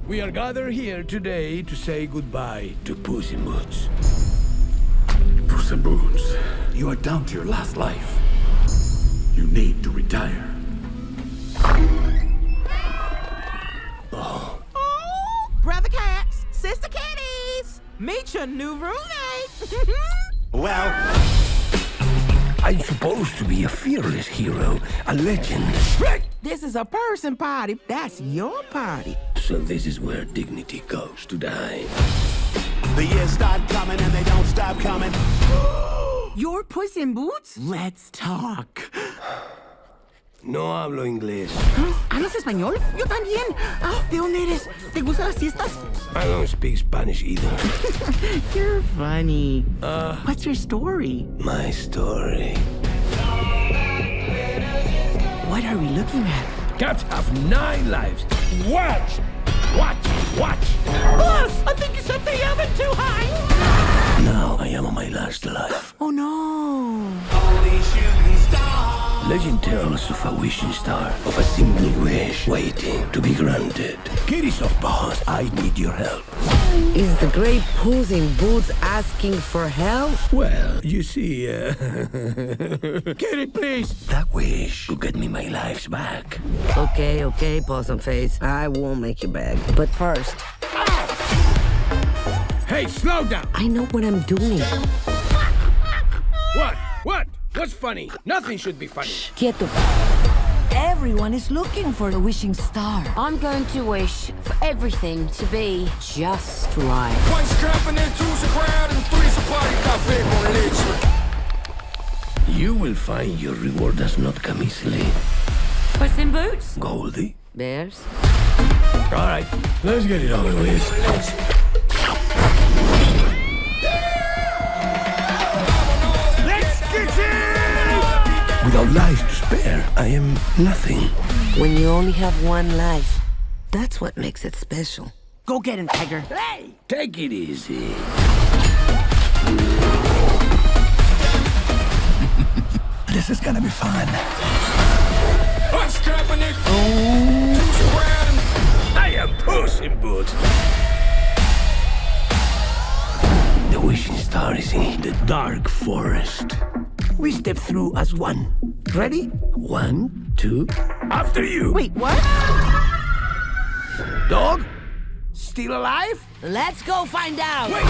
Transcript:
We are gathered here today to say goodbye to Puss in Boots. Puss in Boots, you are down to your last life. You need to retire. Oh, brother cats, sister kitties, meet your new roommate. Well, I'm supposed to be a fearless hero, a legend. This is a person party. That's your party. So this is where dignity goes to die. the years start coming and they don't stop coming. You're Puss in Boots? Let's talk. No hablo inglés. ¿Hablas español? Yo también. ¿De dónde eres? ¿Te gustan las fiestas? I don't speak Spanish either. You're funny. What's your story? My story. What are we looking at? Cats have 9 lives. Watch! Watch! Watch! Boss, I think you set the oven too high. Now I am on my last life. Oh no. Only shooting stars. Legend tells of a wishing star, of a single wish waiting to be granted. Kitties of Boss, I need your help. Is the great Puss in Boots asking for help? Well, you see, Kitty, please. That wish could get me my lives back. Okay, Possum Face. I won't make you beg. But first, Hey, slow down! I know what I'm doing. What? What? What's funny? Nothing should be funny. Quieto. Everyone is looking for a wishing star. I'm going to wish for everything to be just right. One's trapping into the crowd and three's a party cafe on ledge. You will find your reward does not come easily, Puss in Boots? Goldie. Bears? All right, let's get it over with. Without lives to spare, I am nothing. When you only have one life, that's what makes it special. Go get him, Tiger. Hey, take it easy. This is gonna be fun. I'm strapping it to the crowd and I am Puss in Boots. The wishing star is in the dark forest. We step through as one. Ready? 1, 2, after you. Wait, what? Dog? Still alive? Let's go find out. Wait!